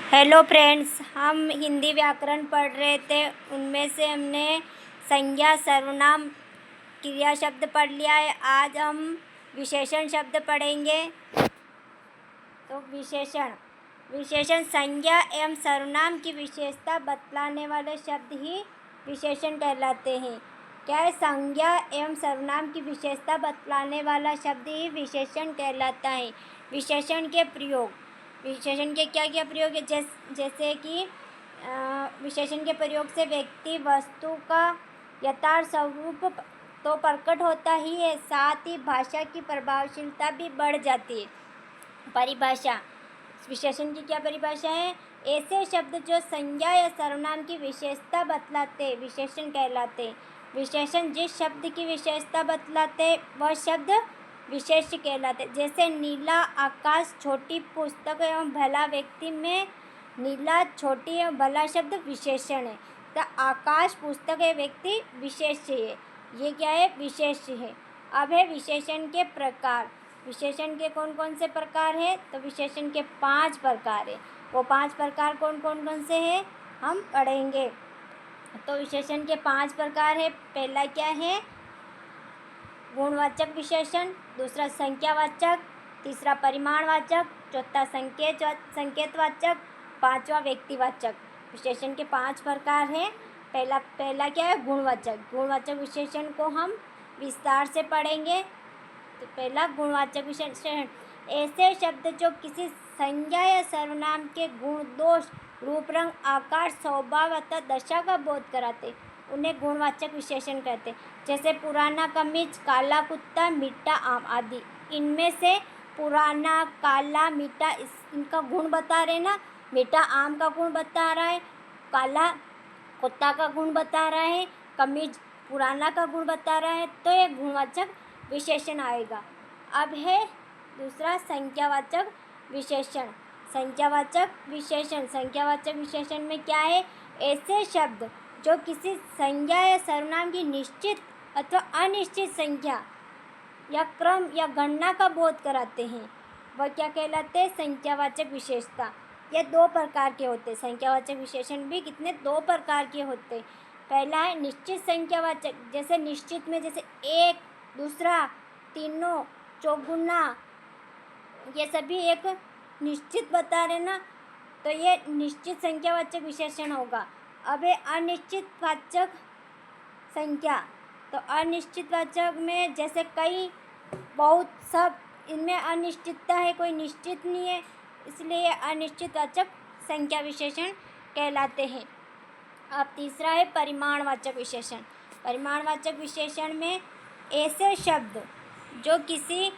Hello friends, हम हिंदी व्याकरण पढ़ रहे थे। उनमें से हमने संज्ञा, सर्वनाम, क्रिया शब्द पढ़ लिया है। आज हम विशेषण शब्द पढ़ेंगे। तो विशेषण संज्ञा एवं सर्वनाम की विशेषता बतलाने वाले शब्द ही विशेषण कहलाते हैं। क्या है? संज्ञा एवं सर्वनाम की विशेषता बतलाने वाला शब्द ही विशेषण कहलाता है। विशेषण के प्रयोग, विशेषण के क्या क्या प्रयोग है? जैसे कि विशेषण के प्रयोग से व्यक्ति वस्तु का यथार्थ स्वरूप तो प्रकट होता ही है, साथ ही भाषा की प्रभावशीलता भी बढ़ जाती है। परिभाषा, विशेषण की क्या परिभाषा है? ऐसे शब्द जो संज्ञा या सर्वनाम की विशेषता बतलाते विशेषण कहलाते। विशेषण जिस शब्द की विशेषता बतलाते वह शब्द विशेष कहलाते। जैसे नीला आकाश, छोटी पुस्तक एवं भला व्यक्ति में नीला, छोटी एवं भला शब्द विशेषण है। तो आकाश, पुस्तक है, व्यक्ति विशेष है। ये क्या है? विशेष है। अब है विशेषण के प्रकार। विशेषण के कौन कौन से प्रकार हैं? तो विशेषण के 5 प्रकार है। वो 5 प्रकार कौन कौन से हैं हम पढ़ेंगे। तो विशेषण के 5 प्रकार है। पहला क्या है? गुणवाचक विशेषण, दूसरा संख्यावाचक, तीसरा परिमाणवाचक, चौथा संकेतवाचक, पांचवा व्यक्तिवाचक। विशेषण के 5 प्रकार हैं। पहला क्या है? गुणवाचक। गुणवाचक विशेषण को हम विस्तार से पढ़ेंगे। तो पहला गुणवाचक विशेषण, ऐसे शब्द जो किसी संज्ञा या सर्वनाम के गुण, दोष, रूप, रंग, आकार, स्वभाव अथवा दशा का बोध कराते, उन्हें गुणवाचक विशेषण कहते हैं। जैसे पुराना कमीज, काला कुत्ता, मीठा आम आदि। इनमें से पुराना, काला, मीठा इनका गुण बता रहे ना। मीठा आम का गुण बता रहा है, काला कुत्ता का गुण बता रहा है, कमीज पुराना का गुण बता रहा है। तो ये गुणवाचक विशेषण आएगा। अब है दूसरा संख्यावाचक विशेषण। संख्यावाचक विशेषण में क्या है? ऐसे शब्द जो किसी संज्ञा या सर्वनाम की निश्चित अथवा अनिश्चित संख्या या क्रम या गणना का बोध कराते हैं, वह क्या कहलाते हैं? संख्यावाचक विशेषता। ये 2 प्रकार के होते हैं। संख्यावाचक विशेषण भी कितने? 2 प्रकार के होते हैं। पहला है निश्चित संख्यावाचक। जैसे निश्चित में जैसे एक, दूसरा, तीनों, चौगुना, ये सभी एक निश्चित बता रहे ना। तो ये निश्चित संख्यावाचक विशेषण होगा। अब है अनिश्चितवाचक संख्या। तो अनिश्चितवाचक में जैसे कई, बहुत, सब, इनमें अनिश्चितता है, कोई निश्चित नहीं है, इसलिए अनिश्चितवाचक संख्या विशेषण कहलाते हैं। अब तीसरा है परिमाणवाचक विशेषण। परिमाणवाचक विशेषण में ऐसे शब्द जो किसी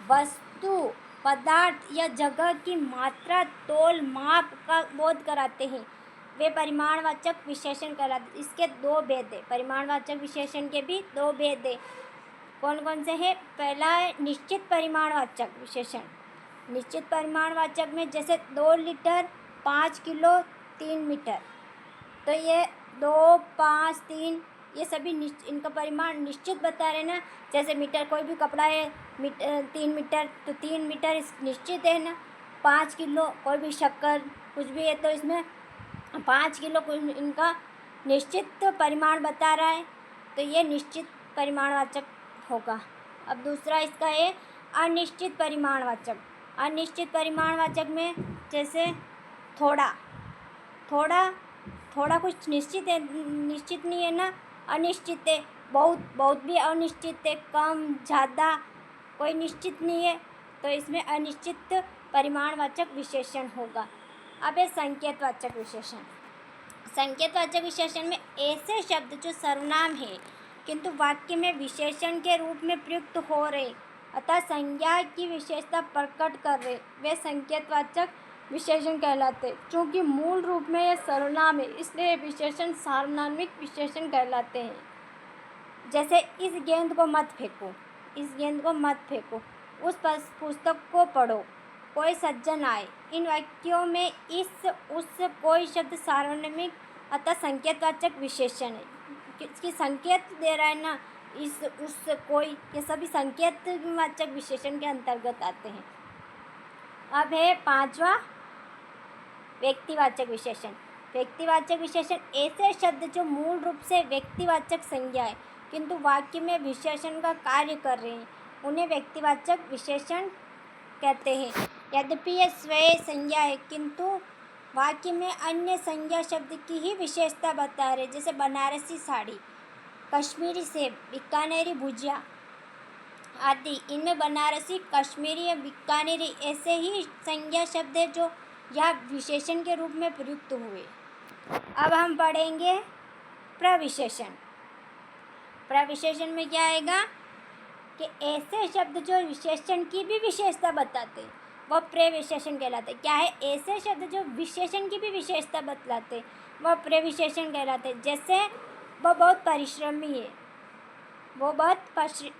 वस्तु, पदार्थ या जगह की मात्रा, तोल, माप का बोध कराते हैं, वे परिमाणवाचक विशेषण कहलाते। इसके 2 भेद है। परिमाणवाचक विशेषण के भी 2 भेद है। कौन कौन से हैं? पहला है निश्चित परिमाणवाचक विशेषण। निश्चित परिमाणवाचक में जैसे 2 लीटर, 5 किलो, 3 मीटर। तो ये 2, 5, 3 ये सभी इनका परिमाण निश्चित बता रहे ना। जैसे मीटर, कोई भी कपड़ा है 3 मीटर, तो 3 मीटर निश्चित है ना। 5 किलो कोई भी शक्कर कुछ भी है, तो इसमें 5 किलो इनका निश्चित परिमाण बता रहा है। तो ये निश्चित परिमाणवाचक होगा। अब दूसरा इसका है अनिश्चित परिमाणवाचक। अनिश्चित परिमाणवाचक में जैसे थोड़ा कुछ निश्चित है, निश्चित नहीं है ना, अनिश्चित है। बहुत भी अनिश्चित है, कम, ज़्यादा, कोई निश्चित नहीं है, तो इसमें अनिश्चित परिमाणवाचक विशेषण होगा। अब है संकेतवाचक विशेषण। संकेतवाचक विशेषण में ऐसे शब्द जो सर्वनाम है किंतु वाक्य में विशेषण के रूप में प्रयुक्त हो रहे अतः संज्ञा की विशेषता प्रकट कर रहे, वे संकेतवाचक विशेषण कहलाते। चूँकि मूल रूप में यह सर्वनाम है, इसलिए विशेषण सार्वनामिक विशेषण कहलाते हैं। जैसे इस गेंद को मत फेंको, इस गेंद को मत फेंको, उस पुस्तक को पढ़ो, कोई सज्जन आए। इन वाक्यों में इस, उस, कोई शब्द सार्वनामिक अतः संकेतवाचक विशेषण है। इसकी संकेत दे रहा है ना, इस, उस, कोई, ये सभी संकेतवाचक विशेषण के अंतर्गत आते हैं। अब है 5वां व्यक्तिवाचक विशेषण। व्यक्तिवाचक विशेषण ऐसे शब्द जो मूल रूप से व्यक्तिवाचक संज्ञा है किंतु वाक्य में विशेषण का कार्य कर रहे हैं, उन्हें व्यक्तिवाचक विशेषण कहते हैं। यद्यपि यह स्वयं संज्ञा है किंतु वाक्य में अन्य संज्ञा शब्द की ही विशेषता बता रहे, जैसे बनारसी साड़ी, कश्मीरी सेब, बीकानेरी भुजिया आदि। इनमें बनारसी, कश्मीरी या बीकानेरी ऐसे ही संज्ञा शब्द है जो यह विशेषण के रूप में प्रयुक्त हुए। अब हम पढ़ेंगे प्रविशेषण। प्रविशेषण में क्या आएगा कि ऐसे शब्द जो विशेषण की भी विशेषता बताते हैं वह प्रविशेषण कहलाते। क्या है? ऐसे शब्द जो विशेषण की भी विशेषता बतलाते वह प्रविशेषण कहलाते। जैसे वह बहुत परिश्रमी है, वो बहुत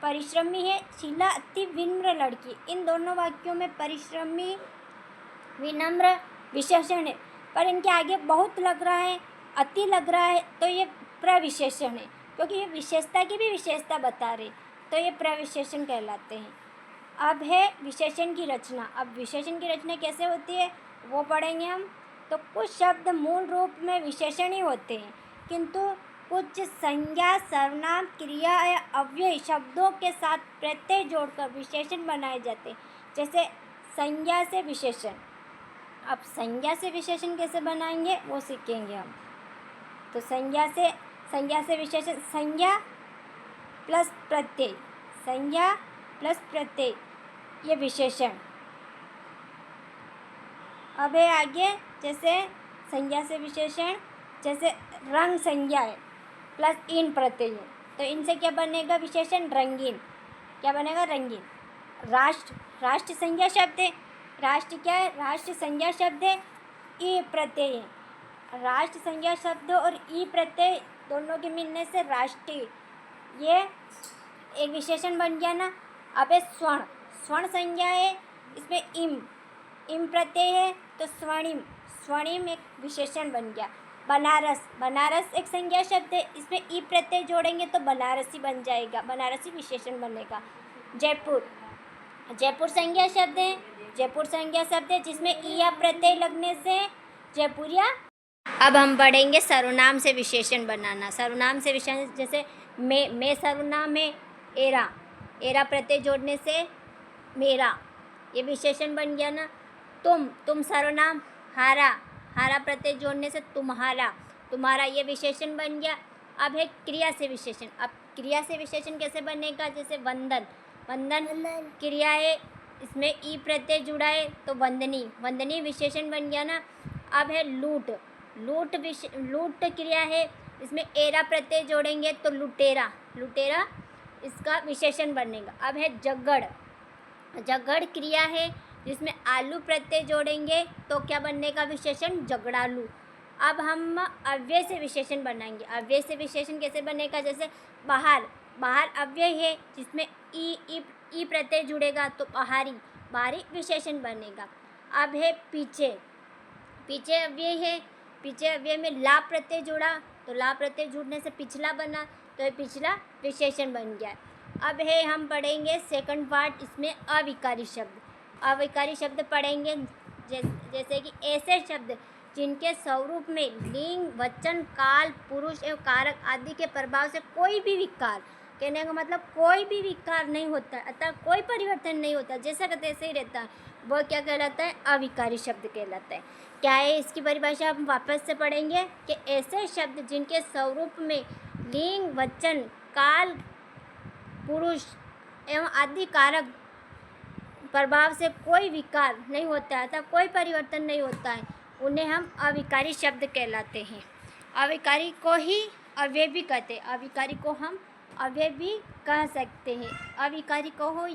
परिश्रमी है, शीला अति विनम्र लड़की। इन दोनों वाक्यों में परिश्रमी, विनम्र विशेषण है, पर इनके आगे बहुत लग रहा है, अति लग रहा है, तो ये प्रविशेषण है, क्योंकि ये विशेषता की भी विशेषता बता रहे, तो ये प्रविशेषण कहलाते हैं। अब है विशेषण की रचना। अब विशेषण की रचना कैसे होती है वो पढ़ेंगे हम। तो कुछ शब्द मूल रूप में विशेषण ही होते हैं किंतु कुछ संज्ञा, सर्वनाम, क्रिया या अव्यय शब्दों के साथ प्रत्यय जोड़कर विशेषण बनाए जाते हैं। जैसे संज्ञा से विशेषण। अब संज्ञा से विशेषण कैसे बनाएंगे वो सीखेंगे हम। तो संज्ञा से विशेषण, संज्ञा प्लस प्रत्यय, संज्ञा प्लस प्रत्यय, ये विशेषण। अब है आगे, जैसे संज्ञा से विशेषण, जैसे रंग संज्ञा है प्लस इन प्रत्यय है, तो इनसे क्या बनेगा विशेषण? रंगीन। क्या बनेगा? रंगीन। राष्ट्र संज्ञा शब्द है। राष्ट्र क्या है? राष्ट्र संज्ञा शब्द है, ई प्रत्यय है। राष्ट्र संज्ञा शब्द और ई प्रत्यय दोनों के मिलने से राष्ट्रीय, ये एक विशेषण बन गया ना। अब है स्वर्ण संज्ञा है, इसमें इम प्रत्यय है तो स्वर्णिम एक विशेषण बन गया। बनारस एक संज्ञा शब्द है, इसमें ई प्रत्यय जोड़ेंगे तो बनारसी बन जाएगा, बनारसी विशेषण बनेगा। जयपुर संज्ञा शब्द है जिसमें ई या प्रत्यय लगने से जयपुरिया। अब हम पढ़ेंगे सर्वनाम से विशेषण बनाना। सर्वनाम से विशेषण, जैसे मैं सर्वनाम है, एरा प्रत्यय जोड़ने से मेरा, ये विशेषण बन गया ना। तुम सर्वनाम, हारा प्रत्यय जोड़ने से तुम्हारा, ये विशेषण बन गया। अब है क्रिया से विशेषण। अब क्रिया से विशेषण कैसे बनेगा? जैसे वंदन क्रिया है, इसमें ई प्रत्यय जुड़ा है तो वंदनी विशेषण बन गया ना। अब है लूट क्रिया है, इसमें एरा प्रत्यय जोड़ेंगे तो लुटेरा इसका विशेषण बनेगा। अब है जगड़ क्रिया है, जिसमें आलू प्रत्यय जोड़ेंगे तो क्या बनने का विशेषण? झगड़ालू। अब हम अव्यय से विशेषण बनाएंगे। अव्यय से विशेषण कैसे बनेगा? जैसे बाहर अव्यय है, जिसमें ई प्रत्यय जुड़ेगा तो बाहरी विशेषण बनेगा। अब है पीछे अव्यय है, पीछे अव्यय में ला प्रत्यय जोड़ा तो ला प्रत्यय जुड़ने से पिछला बना, तो ये पिछला विशेषण बन गया। अब है हम पढ़ेंगे सेकंड पार्ट, इसमें अविकारी शब्द पढ़ेंगे। जैसे कि ऐसे शब्द जिनके स्वरूप में लिंग, वचन, काल, पुरुष एवं कारक आदि के प्रभाव से कोई भी विकार, कहने का मतलब कोई भी विकार नहीं होता है, अतः कोई परिवर्तन नहीं होता, जैसा का तैसे ही रहता है, वह क्या कहलाता है? अविकारी शब्द कहलाता है। क्या है इसकी परिभाषा? हम वापस से पढ़ेंगे कि ऐसे शब्द जिनके स्वरूप में लिंग, वचन, काल, पुरुष एवं आदि कारक प्रभाव से कोई विकार नहीं होता है, अतः कोई परिवर्तन नहीं होता है, उन्हें हम अविकारी शब्द कहलाते हैं। अविकारी को ही अव्यय भी कहते हैं, अविकारी को हम अव्यय भी कह सकते हैं। अविकारी को हो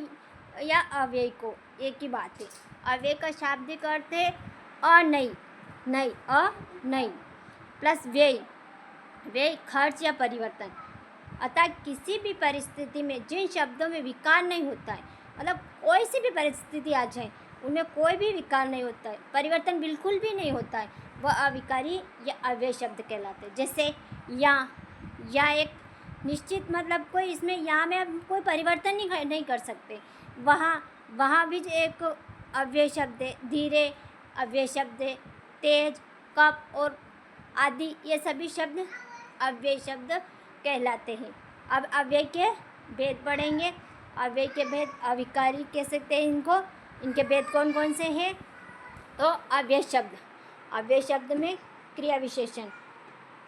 या अव्यय को, एक ही बात है। अव्यय का शाब्दिक अर्थ है नई प्लस व्यय खर्च या परिवर्तन। अतः किसी भी परिस्थिति में जिन शब्दों में विकार नहीं होता है, मतलब कोई सी भी परिस्थिति आ जाए उनमें कोई भी विकार नहीं होता है, परिवर्तन बिल्कुल भी नहीं होता है, वह अविकारी या अव्यय शब्द कहलाते हैं। जैसे या एक निश्चित, मतलब कोई इसमें यहाँ में हम कोई परिवर्तन नहीं कर सकते, वहाँ भी एक अव्यय शब्द है। धीरे अव्यय शब्द है, तेज, कप और आदि ये सभी शब्द अव्यय शब्द कहलाते हैं। अब अव्यय के भेद पढ़ेंगे। अव्यय के भेद अविकारी कह सकते हैं इनको। इनके भेद कौन कौन से हैं? तो अव्यय शब्द में क्रिया विशेषण।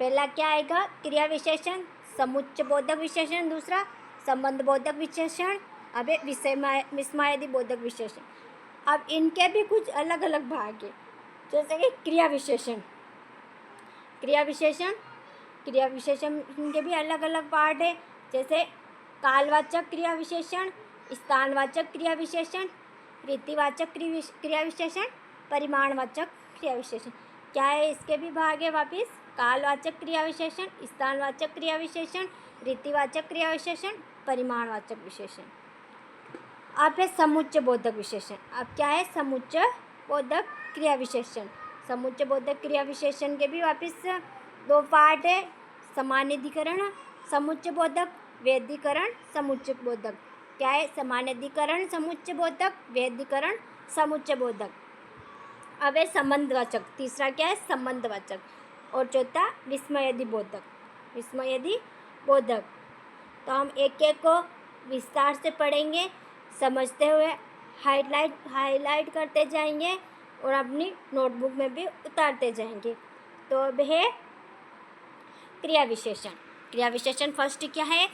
पहला क्या आएगा? क्रिया विशेषण, समुच्चय बोधक विशेषण, दूसरा संबंध बोधक विशेषण, अब विस्मयादि बोधक विशेषण। अब इनके भी कुछ अलग अलग भाग हैं, जैसे कि क्रिया विशेषण इनके भी अलग अलग पार्ट है, जैसे कालवाचक क्रिया विशेषण, स्थानवाचक क्रिया विशेषण, रीतिवाचक क्रिया विशेषण, परिमाणवाचक क्रिया विशेषण। क्या है? इसके भी भाग है वापिस। कालवाचक क्रिया विशेषण, स्थानवाचक क्रिया विशेषण, रीतिवाचक क्रिया विशेषण, परिमाणवाचक विशेषण। अब है समुच्चय बोधक विशेषण। अब क्या है? समुच्चय बोधक क्रिया विशेषण। समुच्चय बोधक क्रिया विशेषण के भी वापिस 2 पार्ट है, सामान्यधिकरण समुच्चय बोधक, वेदीकरण समुच्चय बोधक। क्या है? सामान्यधिकरण समुच्चय बोधक, वेदीकरण समुच्चय बोधक। अब है संबंधवाचक। तीसरा क्या है? संबंधवाचक। और चौथा विस्मयादि बोधक। तो हम एक एक को विस्तार से पढ़ेंगे, समझते हुए हाईलाइट करते जाएंगे और अपनी नोटबुक में भी उतारते जाएंगे। तो अब है क्रिया विशेषण। फर्स्ट क्या है?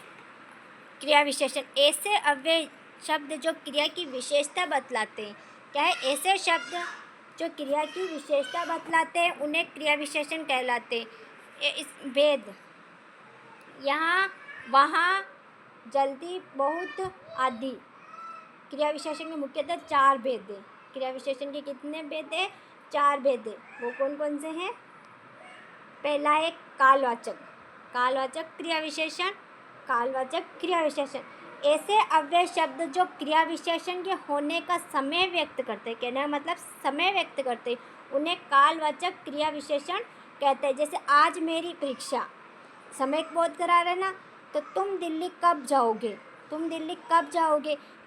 क्रिया विशेषण ऐसे अव्यय शब्द जो क्रिया की विशेषता बतलाते हैं। क्या है? ऐसे शब्द जो क्रिया की विशेषता बतलाते हैं उन्हें क्रिया विशेषण कहलाते हैं। इस भेद यहाँ, वहाँ, जल्दी, बहुत आदि। क्रिया विशेषण के मुख्यतः 4 भेद हैं। क्रिया विशेषण के कितने भेद हैं? 4 भेद हैं। वो कौन कौन से हैं? पहला है कालवाचक क्रिया विशेषण। ऐसे अव्यय शब्द जो क्रिया विशेषण के होने का समय व्यक्त करते हैं, कहने का मतलब समय व्यक्त करते हैं, उन्हें कालवाचक क्रिया विशेषण कहते हैं। जैसे आज मेरी परीक्षा, समय बोध करा रहे ना, तो तुम दिल्ली कब जाओगे,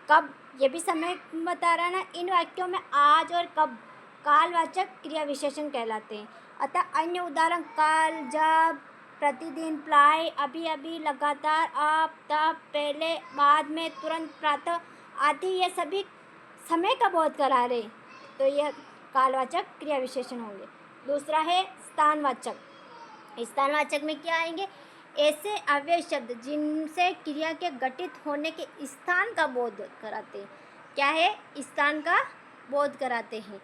कब, ये भी समय बता रहा है ना। इन वाक्यों में आज और कब कालवाचक क्रिया विशेषण कहलाते हैं। अतः अन्य उदाहरण कल, जब, प्रतिदिन, प्राय, अभी अभी, लगातार, अब, तब, पहले, बाद में, तुरंत, प्रातः आदि ये सभी समय का बोध करा रहे, तो यह कालवाचक क्रिया विशेषण होंगे। दूसरा है स्थानवाचक में क्या आएंगे? ऐसे अव्यय शब्द जिनसे क्रिया के घटित होने के स्थान का बोध कराते हैं। क्या है? स्थान का बोध कराते हैं,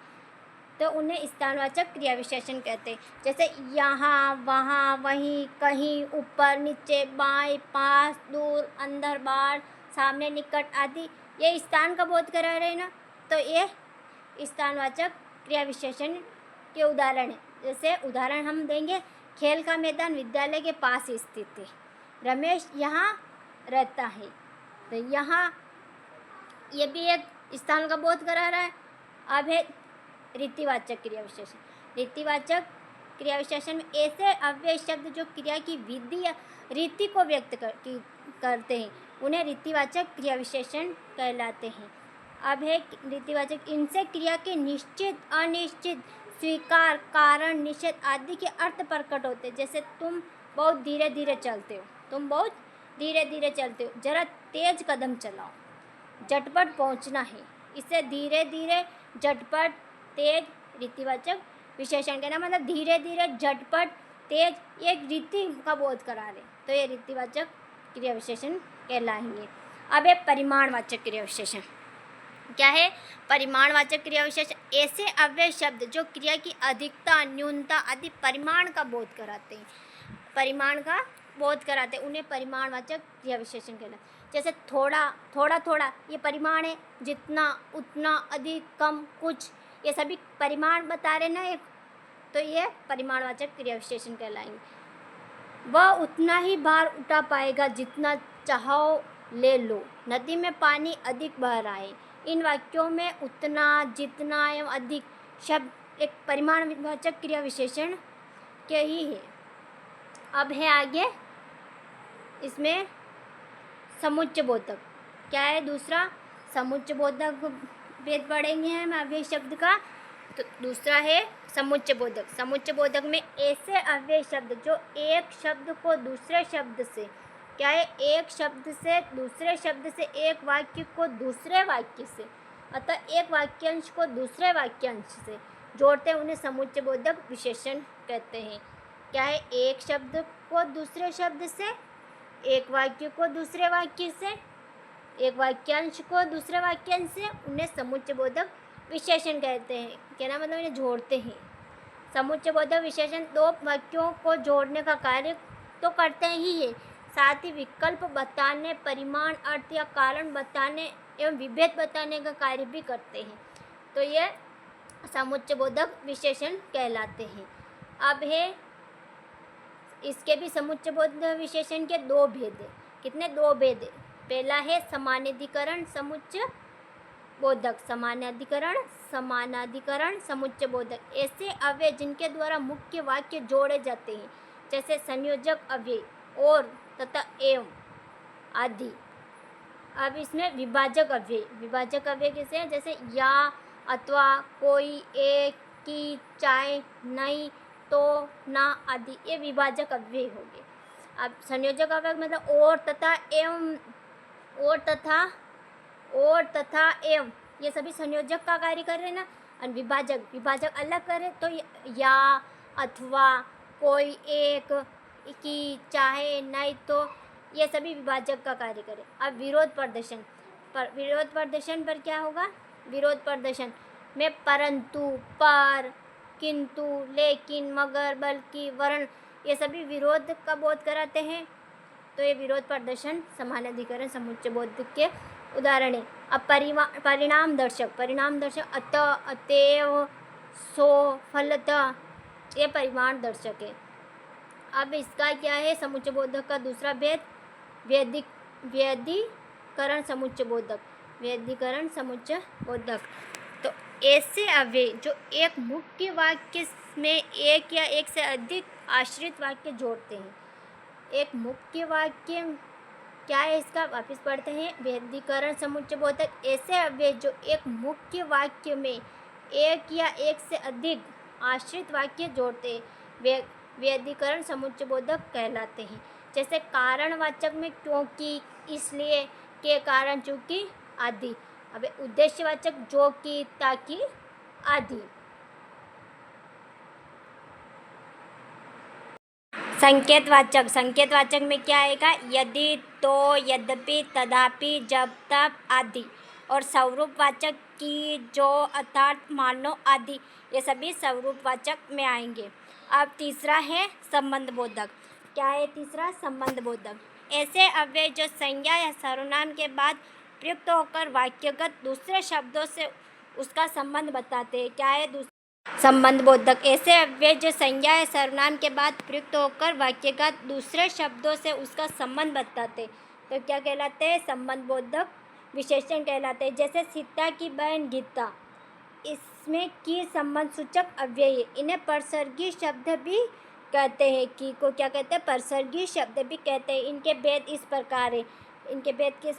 तो उन्हें स्थानवाचक क्रिया विशेषण कहते हैं। जैसे यहाँ, वहाँ, वहीं, कहीं, ऊपर, नीचे, बाएं, पास, दूर, अंदर, बाहर, सामने, निकट आदि ये स्थान का बोध करा रहे हैं ना, तो ये स्थानवाचक क्रिया विशेषण के उदाहरण है। जैसे उदाहरण हम देंगे, खेल का मैदान विद्यालय के पास स्थित है, रमेश यहाँ रहता है, तो यहाँ ये भी एक स्थान का बोध करा रहा है। अब है रीतिवाचक क्रिया विशेषण में ऐसे अव्यय शब्द जो क्रिया की विधि या रीति को व्यक्त करते हैं उन्हें रीतिवाचक क्रिया विशेषण कहलाते हैं। अब है रीतिवाचक, इनसे क्रिया के निश्चित, अनिश्चित, स्वीकार, कारण, निषेध आदि के अर्थ प्रकट होते हैं। जैसे तुम बहुत धीरे धीरे चलते हो, जरा तेज कदम चलाओ, झटपट पहुंचना है। इससे धीरे धीरे, झटपट, तेज रीतिवाचक विशेषण कहना मतलब धीरे धीरे, झटपट, तेज, ये एक रीति का बोध करा रहे, तो ये रीतिवाचक क्रिया विशेषण कहलाएंगे। अब है परिमाणवाचक क्रिया विशेषण। क्या है? परिमाणवाचक क्रिया विशेषण ऐसे अव्यय शब्द जो क्रिया की अधिकता, न्यूनता आदि परिमाण का बोध कराते हैं, उन्हें परिमाणवाचक क्रिया विशेषण कहलाते हैं। जैसे थोड़ा, ये परिमाण है, जितना, उतना, अधिक, कम, कुछ, ये सभी परिमाण बता रहे ना एक, तो ये परिमाणवाचक क्रिया विशेषण कहलाएंगे। वह उतना ही भार उठा पाएगा जितना चाहो ले लो, नदी में पानी अधिक बह रहा है। इन वाक्यों में उतना, जितना एवं अधिक शब्द एक परिमाणवाचक क्रिया विशेषण के ही है। अब है आगे इसमें समुच्चय बोधक। क्या है? दूसरा समुच्चय बोधक भेद पढ़ेंगे हम अव्यय शब्द का। तो दूसरा है समुच्चय बोधक। समुच्चय बोधक में ऐसे अव्यय शब्द जो एक शब्द को दूसरे शब्द से, क्या है, एक शब्द से दूसरे शब्द से, एक वाक्य को दूसरे वाक्य से, अतः एक वाक्यांश को दूसरे वाक्यांश से जोड़ते हैं, उन्हें समुच्चय बोधक विशेषण कहते हैं। क्या है, एक शब्द को दूसरे शब्द से, एक वाक्य को दूसरे वाक्य से, एक वाक्यांश को दूसरे वाक्यांश से, उन्हें समुच्चय बोधक विशेषण कहते हैं। कहना मतलब इन्हें जोड़ते हैं। समुच्चय बोधक विशेषण दो वाक्यों को जोड़ने का कार्य तो करते ही है, साथ ही विकल्प बताने, परिमाण, अर्थ या कारण बताने एवं विभेद बताने का कार्य भी करते हैं। तो ये समुच्चय बोधक विशेषण कहलाते हैं। अब है इसके भी समुच्चय बोधक विशेषण के दो भेद हैं। कितने? दो भेद हैं। पहला है समानाधिकरण समुच्चय बोधक। समानाधिकरण समुच्चय बोधक ऐसे अव्यय जिनके द्वारा मुख्य वाक्य जोड़े जाते हैं, जैसे संयोजक अव्यय, और, तथा, एवं आदि। अब इसमें विभाजक अव्यय कैसे हैं? जैसे या, अथवा, कोई, एक, की, चाहे, नहीं, तो, ना आदि, ये विभाजक अव्यय हो गए। अब संयोजक अव्यय मतलब और, तथा, एवं, और तथा एवं, ये सभी संयोजक का कार्य कर रहे हैं ना। और विभाजक अलग करे तो या, अथवा, कोई, एक, की, चाहे, नहीं, तो, ये सभी विभाजक का कार्य करे। अब विरोध प्रदर्शन पर क्या होगा? विरोध प्रदर्शन में परंतु, पर, किंतु, लेकिन, मगर, बल्कि, वरन, ये सभी विरोध का बोध कराते हैं। तो ये विरोध प्रदर्शन समानाधिकरण समुच्चय बोधक के उदाहरण है। अब परिणाम दर्शक अतः, अतएव, सो, फलतः, ये परिमाण दर्शक है। अब इसका क्या है? समुच्चय बोधक का दूसरा भेद व्यधिकरण समुच्चय बोधक। तो ऐसे अव्यय जो एक मुख्य वाक्य में एक या एक से अधिक आश्रित वाक्य जोड़ते हैं। एक मुख्य वाक्य क्या है इसका? वापिस पढ़ते हैं। व्यधिकरण समुच्चय बोधक ऐसे अव्यय जो एक मुख्य वाक्य में एक या एक से अधिक आश्रित वाक्य जोड़ते हैं, व्यधिकरण समुच्चय बोधक कहलाते हैं। जैसे कारणवाचक में क्योंकि, इसलिए, के कारण, चूंकि आदि। अब उद्देश्यवाचक जो कि, ताकि आदि। संकेतवाचक में क्या आएगा? यदि, तो, यद्यपि, तथापि, जब, तब आदि। और स्वरूपवाचक की, जो, अर्थात, मानो आदि, ये सभी स्वरूपवाचक में आएंगे। अब तीसरा है संबंधबोधक। क्या है तीसरा? संबंधबोधक ऐसे अव्यय जो संज्ञा या सर्वनाम के बाद प्रयुक्त होकर वाक्यगत दूसरे शब्दों से उसका संबंध बताते हैं। क्या है? संबंधबोधक ऐसे अव्यय जो संज्ञा या सर्वनाम के बाद प्रयुक्त होकर वाक्यगत दूसरे शब्दों से उसका संबंध बताते, तो क्या कहलाते हैं? संबंधबोधक विशेषण कहलाते हैं। जैसे सीता की बहन गीता, इसमें की संबंध सूचक अव्यय है। इन्हें परसर्गी शब्द भी कहते हैं। की को क्या कहते हैं? परसर्गी शब्द भी कहते हैं। इनके भेद इस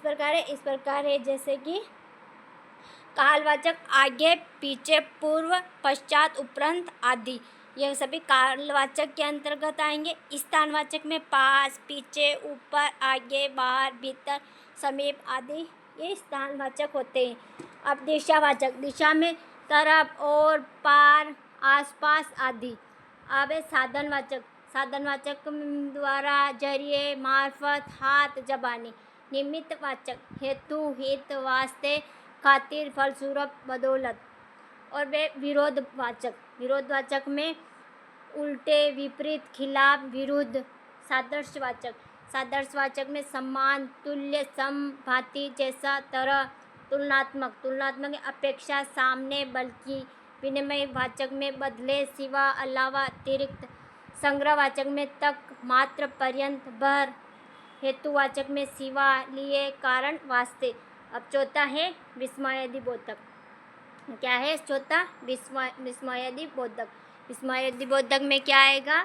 प्रकार है। इस प्रकार है जैसे कि कालवाचक आगे, पीछे, पूर्व, पश्चात, उपरांत आदि, यह सभी कालवाचक के अंतर्गत आएंगे। स्थानवाचक में पास, पीछे, ऊपर, आगे, बाहर, भीतर, समीप आदि, ये स्थानवाचक होते हैं। अब दिशावाचक, दिशा में तरफ, और, पार, आसपास आदि। अब साधनवाचक द्वारा, जरिए, मार्फत, हाथ, जबानी। निमित्तवाचक हेतु, हित, वास्ते, खातिर, फलस्वरूप, बदौलत। और वे विरोधवाचक में उल्टे, विपरीत, खिलाफ, विरुद्ध। सादृश्यवाचक में समान, तुल्य, सम, भांति, जैसा, तरह। तुलनात्मक अपेक्षा, सामने, बल्कि। विनिमयवाचक में बदले, सिवा, अलावा, अतिरिक्त। संग्रहवाचक में तक, मात्र, पर्यंत, भर। हेतुवाचक में सिवा, लिए, कारण, वास्ते। अब चौथा है विस्मयादिबोधक। क्या है चौथा? विस्मयादिबोधक। विस्मयादिबोधक में क्या आएगा?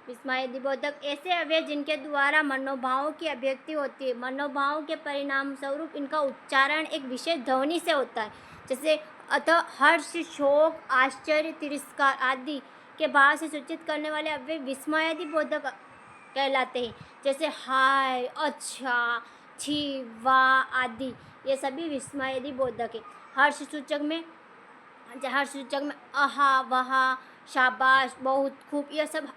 विस्मयादिबोधक ऐसे अव्यय जिनके द्वारा मनोभावों की अभिव्यक्ति होती है। मनोभावों के परिणाम स्वरूप इनका उच्चारण एक विशेष ध्वनि से होता है। जैसे अतः हर्ष, शोक, आश्चर्य, तिरस्कार आदि के भाव से सूचित करने वाले अव्यय विस्मयादि बोधक कहलाते हैं। जैसे हाय, अच्छा, छी, वाह आदि ये सभी विस्मयादि बोधक है। हर्ष सूचक में आहा, वहा, शाबाश, बहुत खूब, यह सब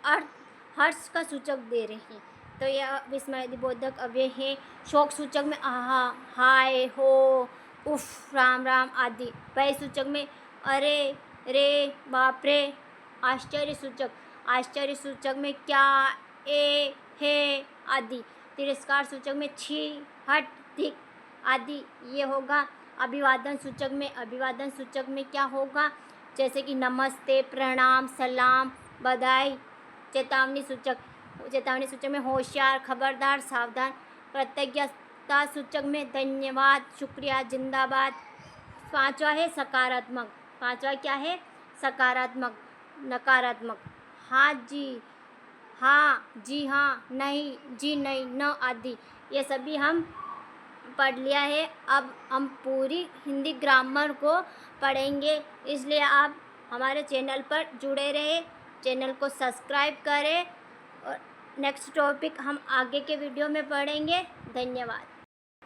हर्ष का सूचक दे रहे हैं, तो यह विस्मयादि बोधक अव्यय है। शोक सूचक में आहा, हाय, हो, उफ, राम राम आदि। भय सूचक में अरे, रे, बाप रे। आश्चर्य सूचक में क्या, ए, हे आदि। तिरस्कार सूचक में छी, हट, धिक आदि ये होगा। अभिवादन सूचक में क्या होगा, जैसे कि नमस्ते, प्रणाम, सलाम, बधाई। चेतावनी सूचक में होशियार, खबरदार, सावधान। कृतज्ञता सूचक में धन्यवाद, शुक्रिया, जिंदाबाद। पांचवा क्या है, सकारात्मक, नकारात्मक। हाँ जी, हाँ, जी हाँ, नहीं, जी नहीं, न आदि ये सभी हम पढ़ लिया है। अब हम पूरी हिंदी ग्रामर को पढ़ेंगे, इसलिए आप हमारे चैनल पर जुड़े रहे, चैनल को सब्सक्राइब करें और नेक्स्ट टॉपिक हम आगे के वीडियो में पढ़ेंगे। धन्यवाद।